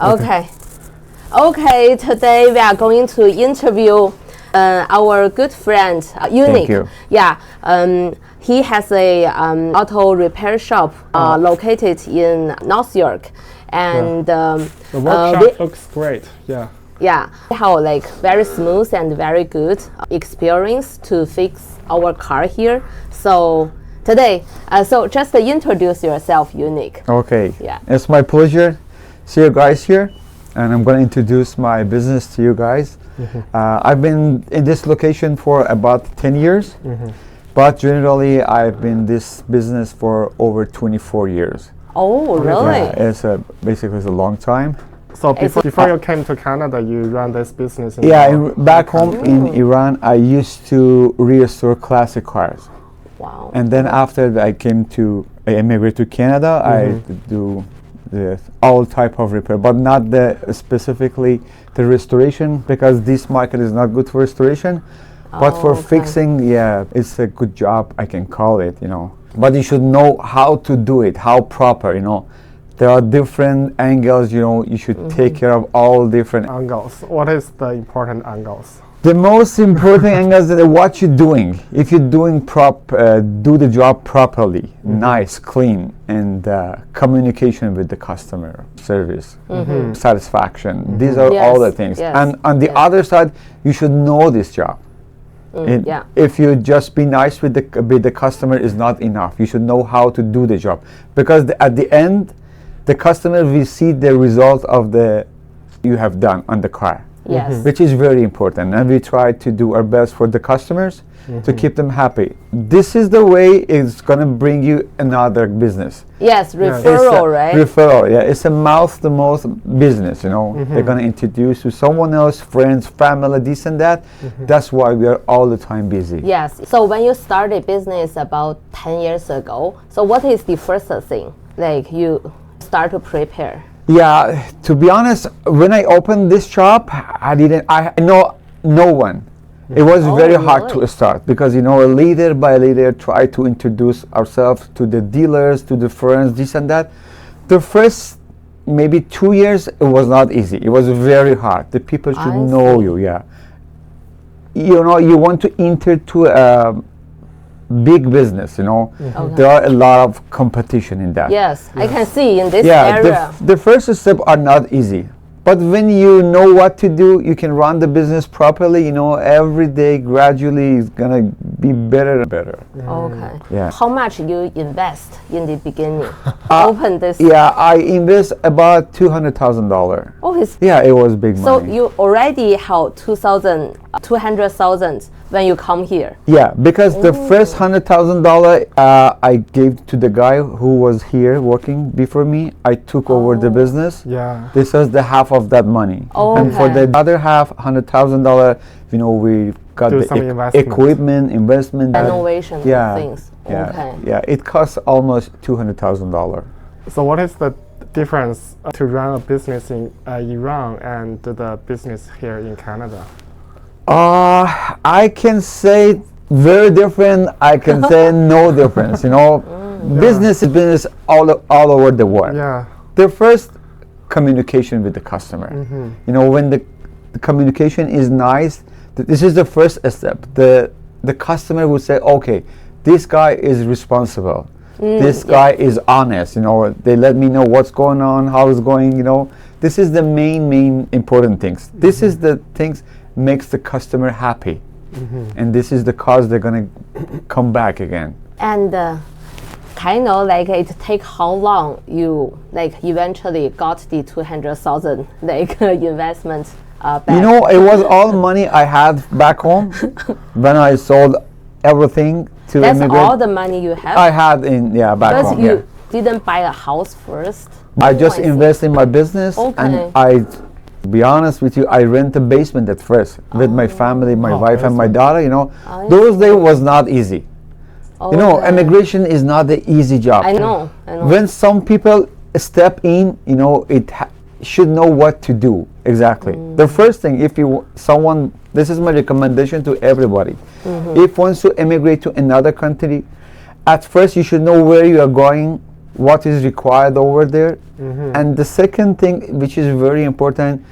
Okay. Okay, today we are going to interview our good friend, Unique. Thank you. Yeah, he has a auto repair shop located in North York. And the workshop looks great, yeah. Yeah, we have like very smooth and very good experience to fix our car here. So today, so just introduce yourself, Unique. Okay. Yeah. It's my pleasure. See you guys here, and I'm going to introduce my business to you guys. I've been in this location for about 10 years, but generally I've been in this business for over 24 years. Oh, really? Yeah, basically it's a long time. So before you came to Canada, you ran this business in back home in Iran, I used to restore classic cars. Wow. And then after I immigrated to Canada, I do all type of repair, but not specifically the restoration, because this market is not good for restoration. But for fixing, yeah, it's a good job, I can call it, But you should know how to do it, how proper, There are different angles, you should take care of all different angles. What is the important angles? The most important angles is what you're doing. If you're doing do the job properly, nice, clean, and communication with the customer, service, satisfaction. These are all the things. Yes, and on the other side, you should know this job. If you just be nice with the customer is not enough. You should know how to do the job, because at the end, the customer will see the result of you have done on the car. Yes. Which is very important, and we try to do our best for the customers to keep them happy. This is the way it's going to bring you another business. Yes, referral, right? Referral, yeah. It's a mouth-to-mouth business, They're going to introduce you to someone else, friends, family, this and that. That's why we are all the time busy. Yes. So when you started business about 10 years ago, so what is the first thing, like you start to prepare? Yeah, to be honest, when I opened this shop, I know no one. It was very hard to start, because leader by leader try to introduce ourselves to the dealers, to the friends, this and that. The first maybe 2 years, it was not easy. It was very hard. The people should know you, yeah. You want to enter to a big business, There are a lot of competition in that. Yes, I can see in this area. The first step are not easy, but when you know what to do, you can run the business properly. Every day gradually is gonna be better and better. Okay. Yeah. How much you invest in the beginning? Open this. Yeah, I invest about $200,000. Oh, it was big money. So you already have 200,000 when you come here. Yeah, because the first $100,000 I gave to the guy who was here working before me. I took over the business. Yeah. This was the half of that money. And for the other half, $100,000, we got the equipment, investment. Renovation things. Yeah, okay. Yeah, it costs almost $200,000. So what is the difference to run a business in Iran and the business here in Canada? I can say very different. I can say no difference. Business is business all over the world. Yeah. The first, communication with the customer. When the communication is nice, this is the first step. The customer will say, okay, this guy is responsible. This guy is honest. They let me know what's going on, how it's going. This is the main important things. This is the things makes the customer happy, and this is the cause they're gonna come back again. And kind of like it take how long you eventually got the 200,000 investment back? It was all money I had back home when I sold everything to That's immigrate. all the money you have? I had back home. Because you didn't buy a house first? I just invest in my business, and to be honest with you, I rent a basement at first with my family, my wife and my daughter. Those days was not easy. Immigration is not the easy job. I know. When some people step in, should know what to do exactly. The first thing, this is my recommendation to everybody. If wants to immigrate to another country, at first you should know where you are going what is required over there. And the second thing, which is very important,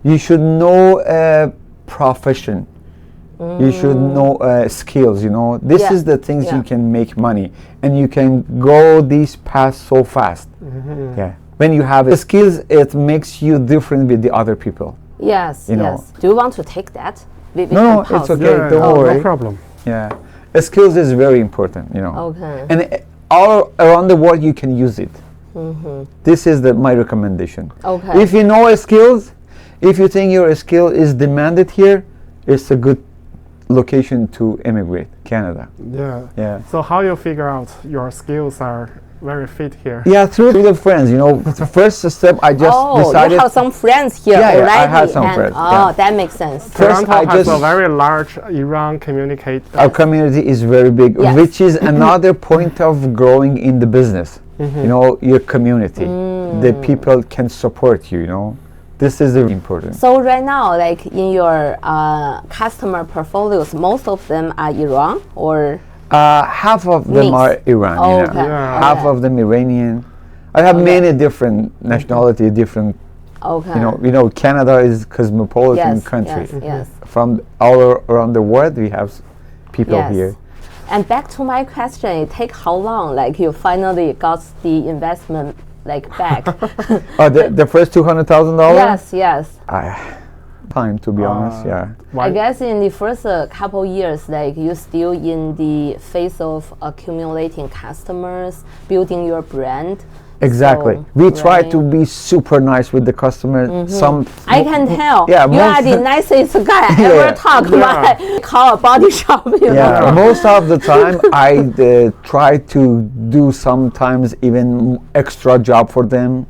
you should know profession. You should know skills, you know. This is the things you can make money, and you can go these paths so fast. Yeah. When you have skills, it makes you different with the other people. Yes, You know. yes. Do you want to take that? We No, can pause. it's okay. Don't worry. No problem. Yeah. Skills is very important, you know. Okay. And all around the world, you can use it. This is my recommendation. Okay. If you know skills, if you think your skill is demanded here, it's a good location to immigrate, Canada. Yeah. Yeah. So how you figure out your skills are very fit here? Yeah, through the friends, you know. The first step, I just decided. You have some friends here Yeah, already. I had some and- friends, Oh, yeah. that makes sense. First, Toronto I has a just- very large Iran communicate. Our community is very big, Yes. which is another point of growing in the business. You know, your community, the people can support you, you know. This is important. So right now, like in your customer portfolios, most of them are Iran or Half of them Mixed. are Iran, you know. okay. Yeah. Half of them Iranian. I have many different nationality, different, okay. you know, Canada is cosmopolitan yes, country. Yes, yes. From all around the world, we have people Yes. here. And back to my question, it take how long? Like you finally got the investment like back? Oh, the first $200,000? Yes, yes. Time, to be honest, yeah. I guess in the first couple years, like you still in the phase of accumulating customers, building your brand. Exactly. So, We try right. to be super nice with the customer. I can tell. Yeah, you are the nicest guy I ever talked about. Call a body shop. You Yeah, know? most of the time I try to do sometimes even extra job for them.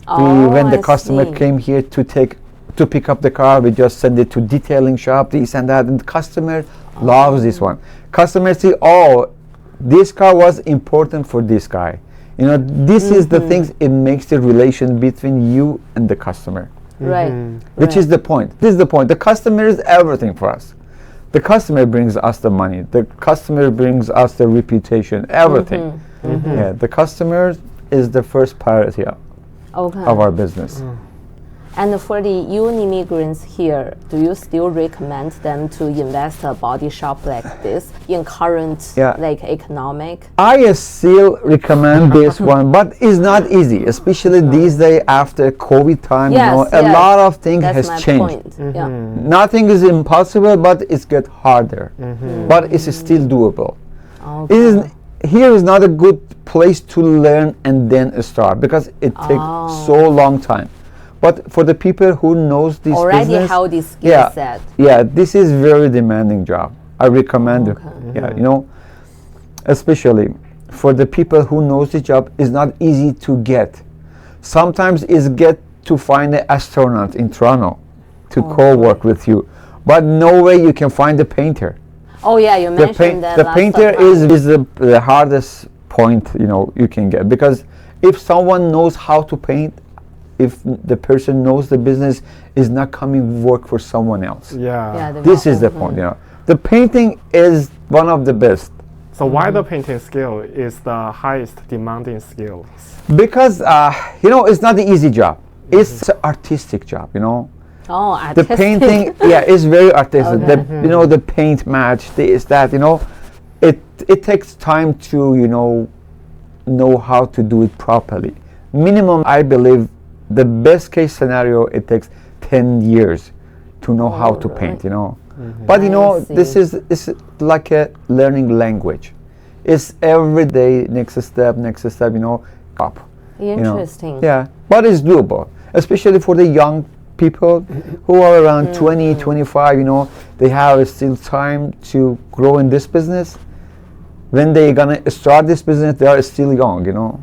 When the I customer see. came here to pick up the car, we just send it to detailing shop, this and that, and the customer loves this one. Customers see, oh, this car was important for this guy. You know, this is the things, it makes the relation between you and the customer, Right. which is the point. This is the point. The customer is everything for us. The customer brings us the money. The customer brings us the reputation, everything. Yeah, the customer is the first priority Okay. of our business. And for the new immigrants here, do you still recommend them to invest a body shop like this in current like economic? I still recommend this one, but it's not easy, especially these days after COVID time. Yes, you know, a yes. lot of things That's has my changed. point. Yeah. Nothing is impossible, but it's get harder. But it's still doable. Okay. Here is not a good place to learn and then start because it takes so long time. But for the people who knows this Already business, how this skill set. yeah, this is very demanding job. I recommend it. Yeah, you know, especially for the people who knows the job, is not easy to get. Sometimes it's get to find an astronaut in Toronto to co-work with you, but no way you can find a painter. Oh yeah, you mentioned that. The last painter time. is the hardest point, you know, you can get, because if someone knows how to paint, if the person knows the business, is not coming work for someone else. Yeah. This is the point, you know. The painting is one of the best So why the painting skill is the highest demanding skill? because you know, it's not the easy job. It's an artistic job, you know. Oh, The artistic. painting, yeah, is very artistic. Okay. You know, the paint match, this, that, you know, it takes time to, you know how to do it properly. Minimum, I believe, the best case scenario, it takes 10 years to know how to paint, you know. But you know, this is like a learning language. It's every day, next step, you know, up. you know. Interesting. Yeah, but it's doable, especially for the young people who are around 20, 25, you know, they have still time to grow in this business. When they're gonna start this business, they are still young, you know.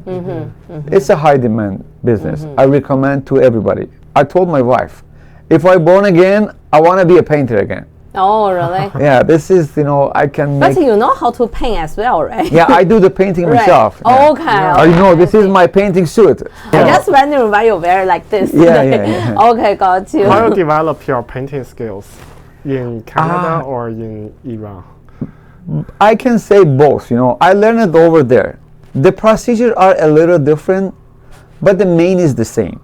It's a high demand business. I recommend to everybody. I told my wife, if I born again, I want to be a painter again. Oh, really? Yeah, this is, you know, I can But make. you know how to paint as well, right? Yeah, I do the painting Right. myself. Oh, Yeah. okay. You know, this I is see. my painting suit. I just wondering why you wear like this. Yeah, yeah. Okay, got you. How you develop your painting skills in Canada or in Iran? I can say both, you know. I learned it over there. The procedures are a little different, but the main is the same.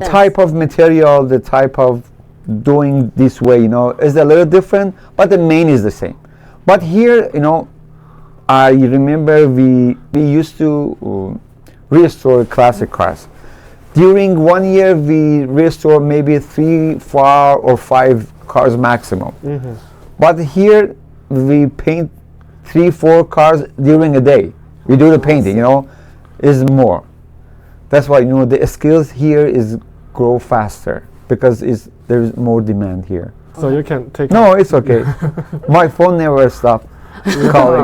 Type of material, the type of doing this way, is a little different, but the main is the same. But here, I remember we used to restore classic cars. During 1 year, we restore maybe 3, 4, or 5 cars maximum. But here, we paint 3, 4 cars during a day. We do the painting, is more. That's why, the skills here is grow faster because there's more demand here. So you can take. No, it's okay. My phone never stopped calling.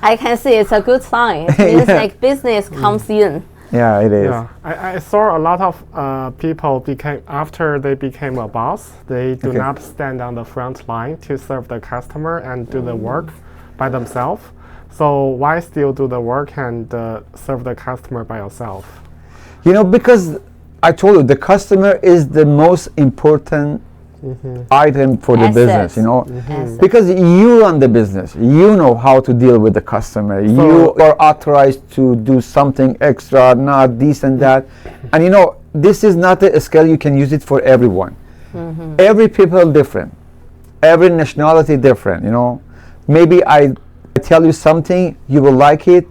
I can see it's a good sign. It means like business comes in. Yeah, it is. Yeah, I saw a lot of people after they became a boss, they do not stand on the front line to serve the customer and do the work by themselves. So why still do the work and serve the customer by yourself? Because I told you the customer is the most important item for the business, because you run the business, you know how to deal with the customer, you are authorized to do something extra, not this and that, and this is not a skill you can use it for everyone. Every people different, every nationality different. Maybe I tell you something, you will like it,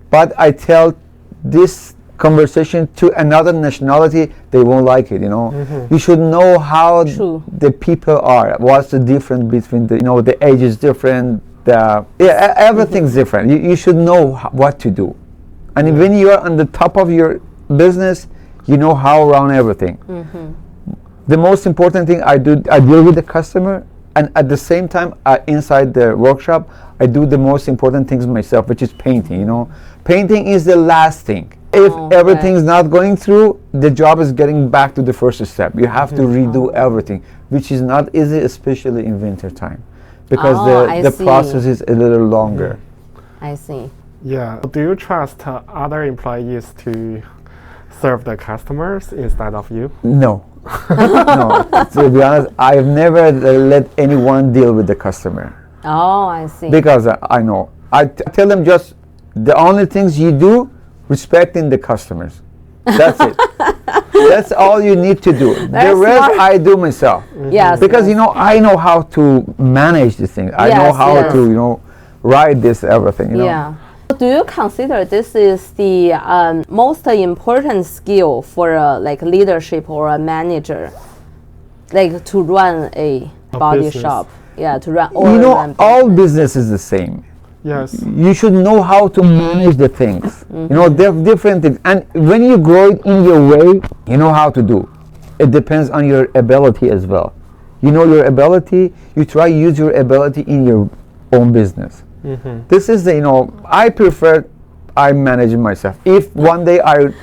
but I tell this conversation to another nationality, they won't like it. You should know how the people are, what's the difference between the age is different, everything's different. You should know what to do, and when you are on the top of your business, you know how around everything. The most important thing I deal with the customer, and at the same time inside the workshop I do the most important things myself, which is painting. Painting is the last thing. If everything's not going through, the job is getting back to the first step. You have to redo everything, which is not easy, especially in winter time, because the process is a little longer. I see. Yeah. Do you trust other employees to serve the customers instead of you? No. No. To be honest, I've never let anyone deal with the customer. Oh, I see. Because I know. I tell them just the only things you do, respecting the customers. That's it. That's all you need to do. The rest I do myself. Yes. Because I know how to manage the thing. I know how to write this everything. Yeah. Do you consider this is the most important skill for a leadership or a manager, to run a body business. shop? Yeah, to run. All business is the same. Yes. You should know how to manage the things. There are different things, and when you grow it in your way, you know how to do. It depends on your ability as well. Your ability. You try use your ability in your own business. This is I prefer I manage myself. If one day I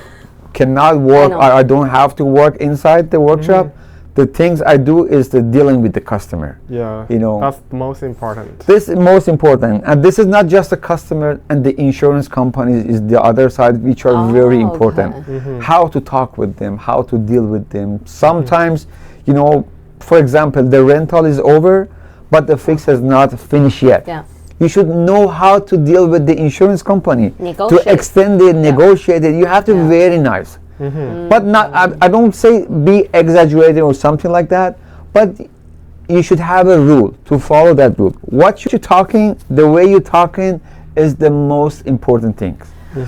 cannot work or I don't have to work inside the workshop, the things I do is the dealing with the customer. Yeah. That's the most important. This is most important, and this is not just the customer, and the insurance companies is the other side, which are very important. How to talk with them, how to deal with them. Sometimes, for example, the rental is over, but the fix has not finished yet. Yeah. You should know how to deal with the insurance company Negotiate. to extend it, negotiate it. You have to be very nice. But not. I don't say be exaggerated or something like that. But you should have a rule to follow that rule. What you're talking, the way you're talking, is the most important thing.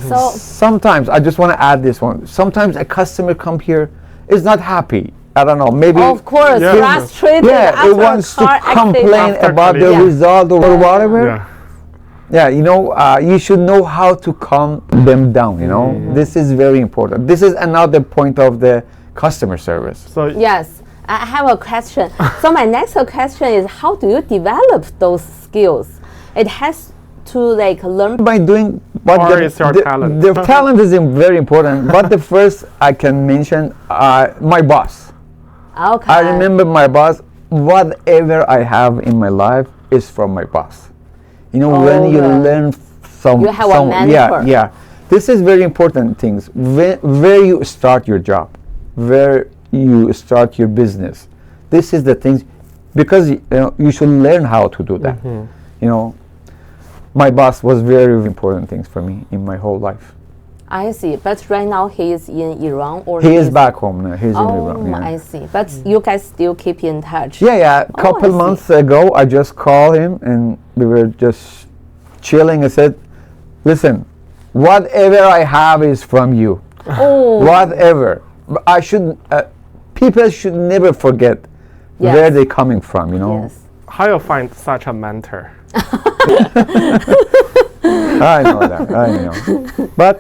So Sometimes I just want to add this one. Sometimes a customer come here is not happy. I don't know. Maybe of course, frustrated. it wants to complain about the result or whatever. Yeah, you should know how to calm them down. This is very important. This is another point of the customer service. So yes, I have a question. So my next question is, how do you develop those skills? It has to learn by doing. But or is your talent? The talent is very important. But the first I can mention my boss. Okay. I remember my boss. Whatever I have in my life is from my boss. When you learn some, you have a mentor. Yeah. This is very important things. Where you start your job, where you start your business. This is the things, because you should learn how to do that. my boss was very important things for me in my whole life. I see. But right now he is in Iran, or He is back home now. He's in Oh, Iran. Yeah. I see. But you guys still keep in touch. Yeah. A I couple see. months ago, I just called him and we were just chilling. I said, "Listen, whatever I have is from you. Oh, Whatever. But I should. People should never forget Yes. where they're coming from. You know." yes. How you find such a mentor? I know that. I know. But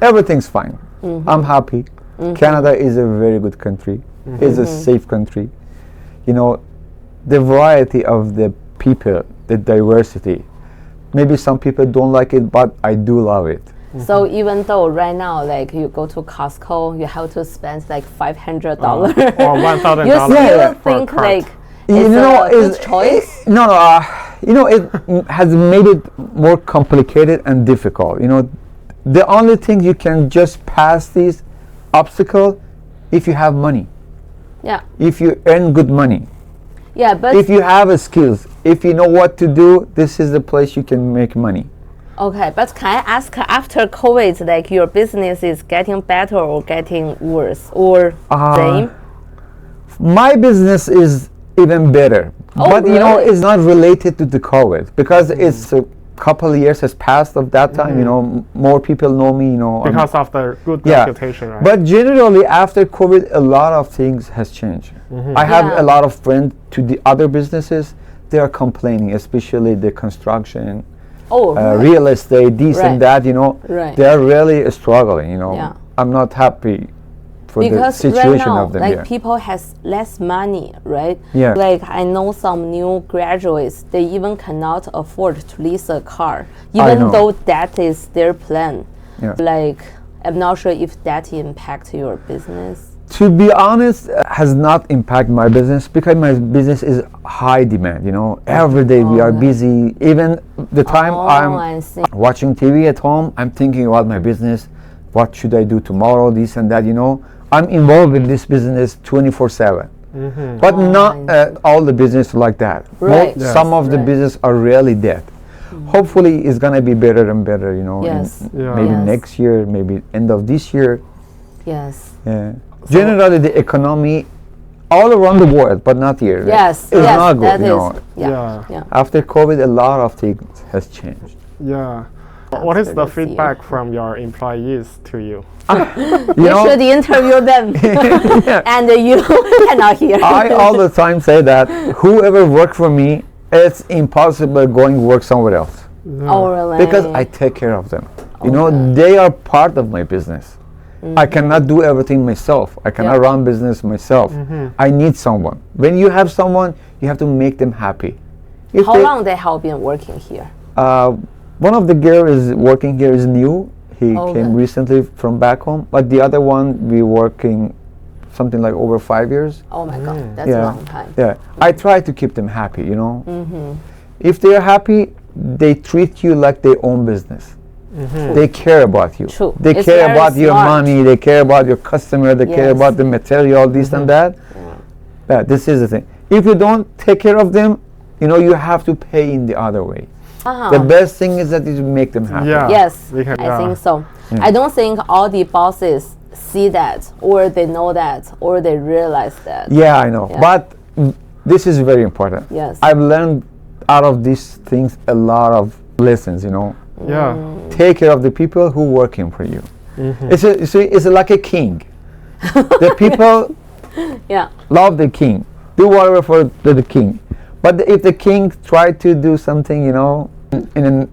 everything's fine. I'm happy. Canada is a very good country. It's a safe country. You know, the variety of the people, the diversity. Maybe some people don't like it, but I do love it. So even though right now, like you go to Costco, you have to spend like $500, Or $1,000 you still Yeah. for a think cart. like You it's know, a good choice? No, you know, it has made it more complicated and difficult. You know, the only thing you can just pass these obstacles if you have money, Yeah, if you earn good money, yeah, but if you have a skills, if you know what to do, this is the place you can make money. okay. But can I ask, after COVID, like your business is getting better or getting worse or same? My business is even better, Oh, but you know, really? it's not related to the COVID because it's a couple of years has passed of that time. You know, more people know me. You know, Because of the good yeah. reputation, right? But generally, after COVID, a lot of things has changed. I have Yeah. a lot of friends to the other businesses. They are complaining, especially the construction, Oh, right. real estate, this Right. and that. You know, Right. they are really struggling. You know, Yeah. I'm not happy for the Because situation right now, of them. like yeah. people has less money, right? Yeah. Like I know some new graduates, they even cannot afford to lease a car, I even know. though that is their plan. Yeah. Like I'm not sure if that impacts your business. To be honest, has not impacted my business because my business is high demand. You know, every day we are busy. Even the time I I'm see. watching TV at home, I'm thinking about my business. What should I do tomorrow? This and that. You know, I'm involved in this business 24/7. But not all the business like that. Right. Yes. Some of the Right. business are really dead. Hopefully, it's gonna be better and better. You know, Yes. Yeah. maybe Yes. next year, maybe end of this year. Yes. Yeah. Generally, the economy all around the world, but not here. Yes. It's yes. not good. That You is. know. Yeah. Yeah. Yeah. After COVID, a lot of things has changed. Yeah. What is After the this year. feedback from your employees to you? You should interview them, and you cannot hear. I all the time say that whoever work for me, it's impossible going work somewhere else Oh really? because I take care of them. You know, they are part of my business. I cannot do everything myself. I cannot Yeah. run business myself. I need someone. When you have someone, you have to make them happy. If How they- long they have been working here? One of the girl is working here is new. He Okay. came recently from back home, but the other one we working something like over 5 years. Oh my God, that's a Yeah. long time. Yeah, I try to keep them happy. You know, if they are happy, they treat you like their own business. They care about you. True. They It's care very about your smart. money. They care about your customer. They care Yes. about the material, this and that. Yeah, this is the thing. If you don't take care of them, you know, you have to pay in the other way. The best thing is that you make them happy. Yeah. Yes, We can- I yeah. think so. I don't think all the bosses see that, or they know that, or they realize that. Yeah, I know. Yeah. But this is very important. Yes. I've learned out of these things a lot of lessons, you know. Yeah. Take care of the people who working for you. It's like a king. The people Yeah. love the king. Do whatever for the king. But if the king try to do something, you know,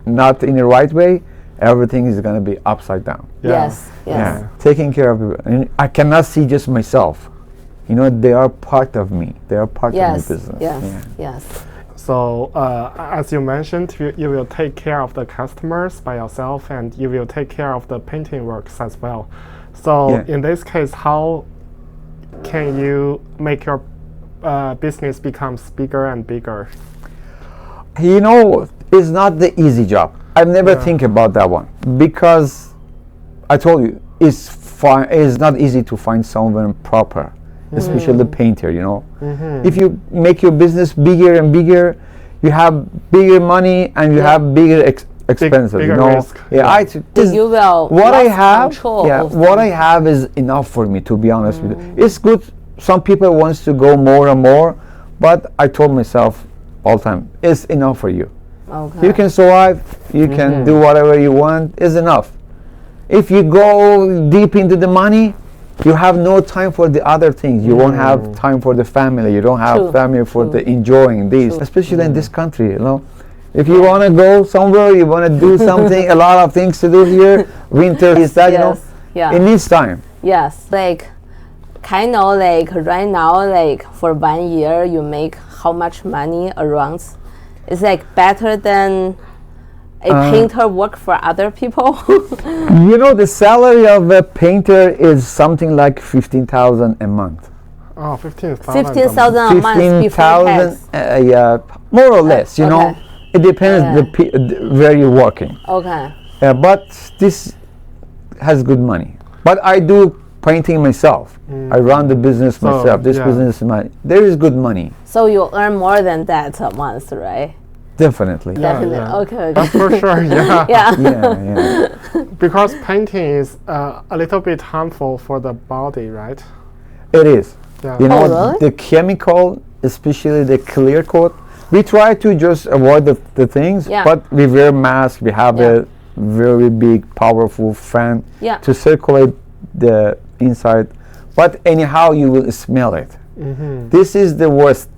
not in the right way, everything is going to be upside down. Yeah. Yes. Yes. Taking care of people. And I cannot see just myself. You know, they are part of me. They are part Yes. of my business. Yes. Yeah. Yes. So, as you mentioned, you will take care of the customers by yourself, and you will take care of the painting works as well. So, Yeah. in this case, how can you make your business becomes bigger and bigger? You know, it's not the easy job. I've never think about that one because I told you it's not easy to find someone proper, especially the painter. You know, if you make your business bigger and bigger, you have bigger money and you have bigger expenses. bigger you know, risk. You will what I lose have. control Yeah, of what I them. have is enough for me. To be honest with you, it's good. Some people wants to go more and more, but I told myself all the time, it's enough for you. Okay. You can survive. You can do whatever you want. It's enough. If you go deep into the money, you have no time for the other things. You won't have time for the family. You don't have True, family for true. the enjoying this, True. especially in this country. You know, if you want to go somewhere, you want to do something. A lot of things to do here. Winter is that. You know, Yeah. it needs time. Yes. Like, kind of like right now, like for 1 year, you make how much money around? It's like better than a painter work for other people. You know, the salary of a painter is something like 15,000 a month. Oh, 15,000. 15,000 a month before tax. Yeah, more or less. You know, okay. it depends where you're working. Okay. But this has good money. But I do painting myself. I run the business So, myself. This yeah. business is mine. There is good money, So you earn more than that a month, right? definitely. Yeah, Definitely. yeah. Okay. That's for sure. Yeah. Yeah. Yeah. Because painting is a little bit harmful for the body, right? It is. Yeah. You know, really? the chemical, especially the clear coat, we try to just avoid the things, Yeah. but we wear masks, we have Yeah. a very big, powerful fan Yeah. to circulate the inside. But anyhow, you will smell it. This is the worst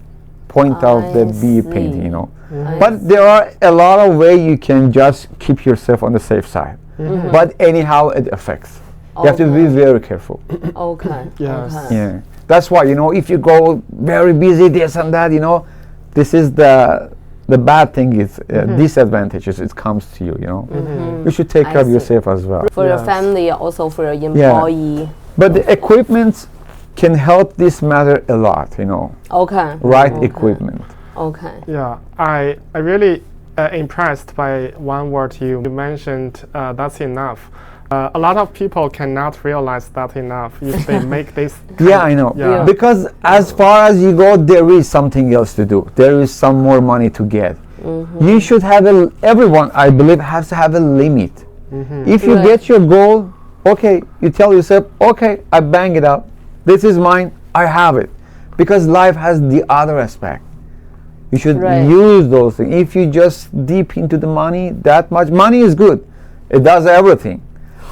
point of the I bee see. painting, you know. I But there are a lot of ways you can just keep yourself on the safe side. But anyhow, it affects. You have to be very careful. Okay. Yes. Okay. Yeah, that's why, you know, if you go very busy, this and that, you know, this is the bad thing is disadvantages. It comes to you, you know. You should take I care of see. yourself as well. For your Yes. family, also for your employee. But the equipment can help this matter a lot, you know. Okay. Right Okay. equipment. Okay. Yeah, I really impressed by one word you mentioned. That's enough. A lot of people cannot realize that enough if they make this. Yeah, I know. Yeah. Because as far as you go, there is something else to do. There is some more money to get. You should have everyone, I believe, has to have a limit. If you Right. get your goal, okay, you tell yourself, okay, I bang it up. This is mine. I have it. Because life has the other aspect. You should Right. use those things. If you just deep into the money, that much money is good. It does everything.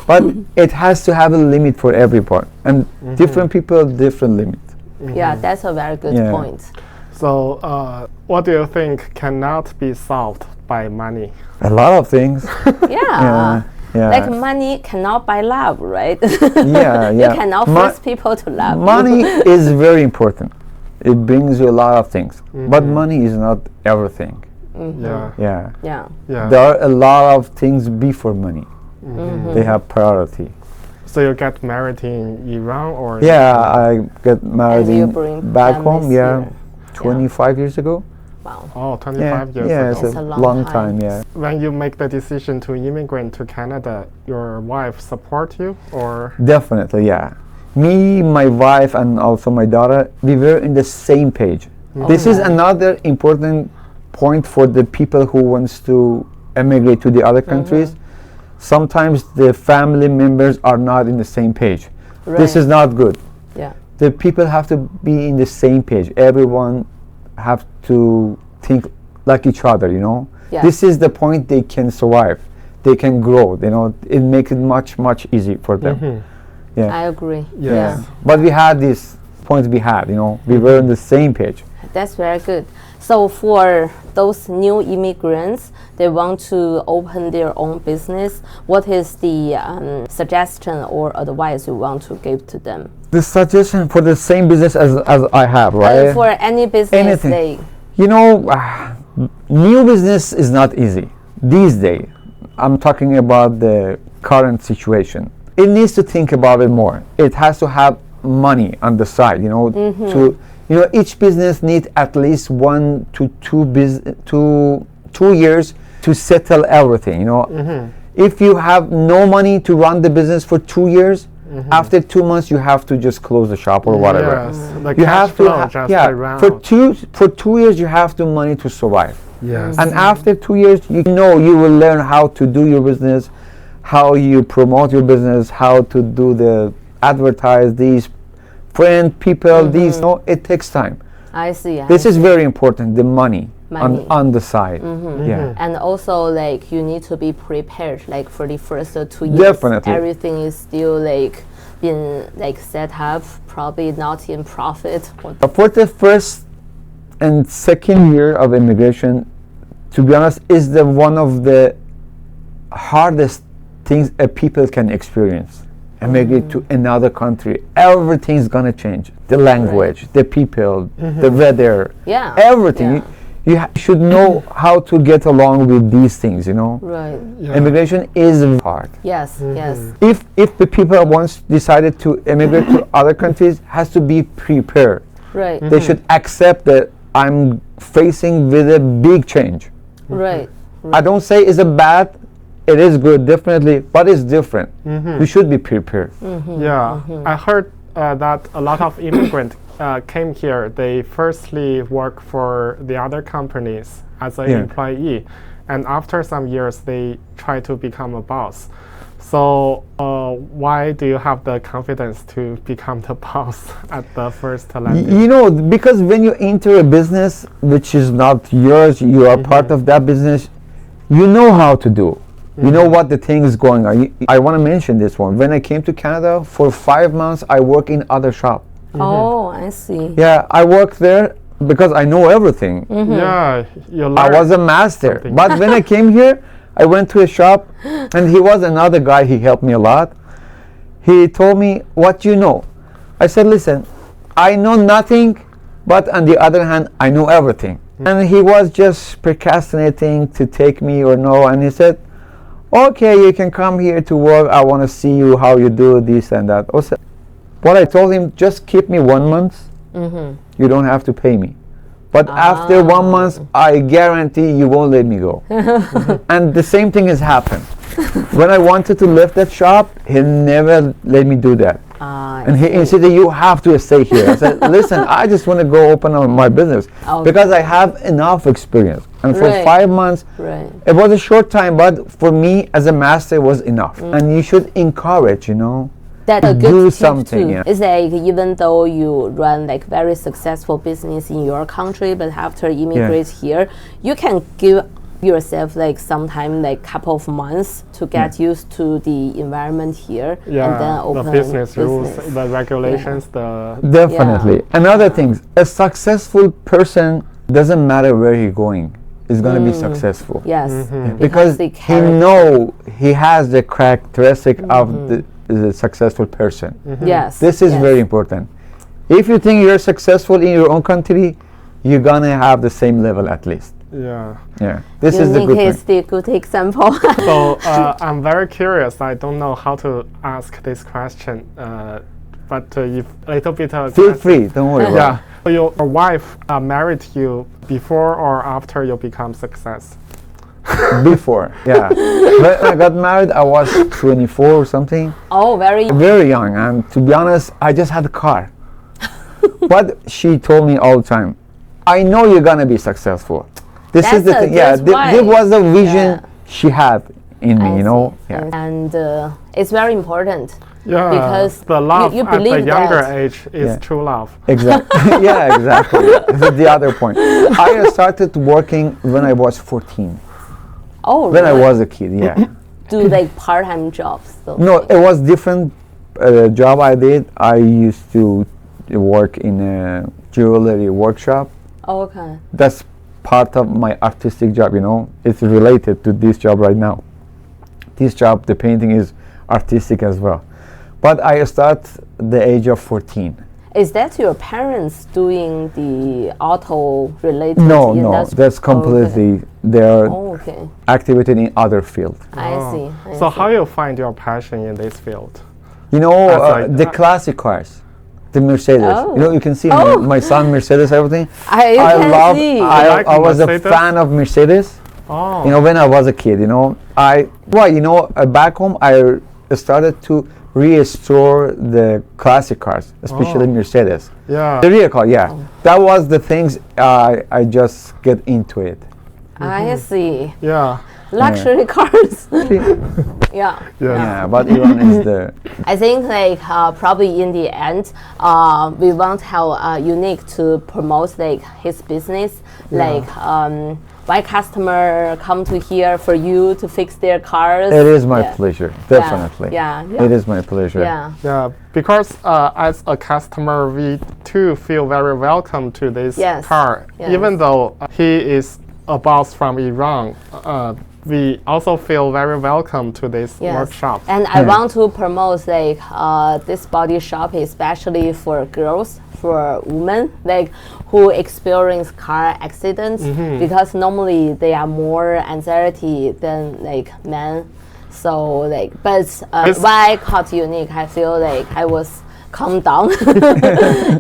But it has to have a limit for everyone. And different people have different limits. Yeah, that's a very good Yeah. point. So, what do you think cannot be solved by money? A lot of things. Yeah. Yeah. Like money cannot buy love, right? Yeah, You yeah. cannot Mo- force people to love. Money is very important. It brings you a lot of things. But money is not everything. Yeah. Yeah. Yeah. Yeah. There are a lot of things before money. They have priority. So you get married in Iran or? Yeah, I got married And you in bring back families home, yeah, here. 25 years ago. Wow. Oh, 25 Yeah, years yeah, ago. it's That's a a long long time. time, yeah. When you make the decision to immigrate to Canada, your wife support you or? Definitely, yeah. Me, my wife, and also my daughter, we were in the same page. This is another important point for the people who wants to emigrate to the other countries. Sometimes the family members are not in the same page. This Right. is not good. Yeah. The people have to be in the same page. Everyone have to think like each other, you know. Yeah. This is the point they can survive. They can grow, you know. It makes it much, much easier for them. Yeah. I agree. Yes. But we had this point we had, you know. We were on the same page. That's very good. So for those new immigrants, they want to open their own business. What is the suggestion or advice you want to give to them? The suggestion for the same business as I have, right? For any business, Anything. they You know, new business is not easy these days. I'm talking about the current situation. It needs to think about it more. It has to have money on the side, you know, to, you know, each business needs at least 1 to 2 years to settle everything, you know. If you have no money to run the business for 2 years, after 2 months you have to just close the shop or whatever. Yes. The You cash have to flow just yeah, around. for 2 years you have the money to survive. Yes. And after 2 years, you know you will learn how to do your business, how you promote your business, how to do the advertise these friend people. These no, it takes time. I see. This is very important. The money. On the side. Yeah. And also like you need to be prepared like for the first 2 years. Definitely. Everything is still like been like set up, probably not in profit. For the first and second year of immigration, to be honest, is the one of the hardest things a people can experience. Immigrate to another country, everything's gonna change. The language, the people, the weather, everything. You should know how to get along with these things, you know. Right. Yeah. Immigration is hard. Yes. Yes. If the people once decided to immigrate to other countries, has to be prepared. Right. They should accept that I'm facing with a big change. Right. I don't say it's a bad. It is good, definitely, but it's different. You should be prepared. Yeah, I heard that a lot of immigrants came here. They firstly work for the other companies as an employee, and after some years, they try to become a boss. So why do you have the confidence to become the boss at the first landing? You know, because when you enter a business which is not yours, you are part of that business, you know how to do. You know what the thing is going on. I want to mention this one. When I came to Canada, for 5 months, I work in other shop. Oh, I see. Yeah, I worked there because I know everything. Yeah, you learn. I was a master. something. But when I came here, I went to a shop, and he was another guy. He helped me a lot. He told me, what you know? I said, listen, I know nothing, but on the other hand, I know everything. And he was just procrastinating to take me or no, and he said, okay, you can come here to work. I want to see you how you do this and that. Also, what I told him, just keep me 1 month. You don't have to pay me. But after 1 month, I guarantee you won't let me go. And the same thing has happened. When I wanted to leave that shop, he never let me do that. And he insisted, you have to stay here. I said, listen, I just want to go open up my business because I have enough experience. And for 5 months, it was a short time, but for me as a master, it was enough. And you should encourage, you know, That's a good do tip something. too. Yeah. It's like even though you run like very successful business in your country, but after immigrate here, you can give yourself like sometime like couple of months to get used to the environment here and then open the business rules, the regulations, the Definitely. Another thing, a successful person doesn't matter where he's going, is going to be successful. Yes, Because the he know he has the characteristic of the successful person. Yes, This is very important. If you think you're successful in your own country, you're gonna have the same level at least. Yeah. This is the good is thing. the good example. So I'm very curious. I don't know how to ask this question, but if a little bit. Feel free. Don't worry. About Yeah. So your wife married you before or after you become success? it. Before, yeah. When I got married, I was 24 or something. Oh, Very young, and to be honest, I just had a car. But she told me all the time, I know you're gonna be successful. This is the thing. Yeah, this was the vision she had in me, you know. Yeah. And it's very important. Yeah, Because the love you at the believe younger that. age is true love. Exactly. Yeah, exactly. This is the other point. I started working when I was 14. Oh, When I really? was a kid, yeah. Do like part-time jobs. So. No, it was different job I did. I used to work in a jewelry workshop. Okay. That's part of my artistic job, you know. It's related to this job right now. This job, the painting is artistic as well. But I start the age of 14. Is that your parents doing the auto-related No, industry? that's completely, they're Okay. activated in other field. I see. I So see. how you find your passion in this field? You know, As like the classic cars, the Mercedes. Oh. You know, you can see Oh. my son Mercedes, everything. I can love, see. like I was a Mercedes? fan of Mercedes. Oh, You know, when I was a kid, you know, back home, I started to restore the classic cars, especially Mercedes. yeah. The real car, yeah. That was the things I just get into it. I see. Yeah. Luxury cars. Yeah. Yeah, but Iran is the I think like probably in the end, we want how Unique to promote like his business, like why customer come to here for you to fix their cars. It is my pleasure, definitely. Yeah. It is my pleasure. Yeah. Yeah, because as a customer, we too feel very welcome to this car. Yes. Even though he is a boss from Iran, we also feel very welcome to this workshop. And I want to promote like this body shop, especially for girls, for women, like who experience car accidents, because normally they are more anxiety than like men. So like, but why I called Unique? I feel like I was calm down.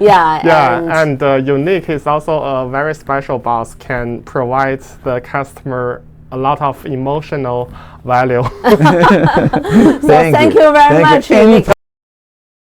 Yeah, and Unique is also a very special boss, can provide the customer a lot of emotional value. So thank you very much, Unique.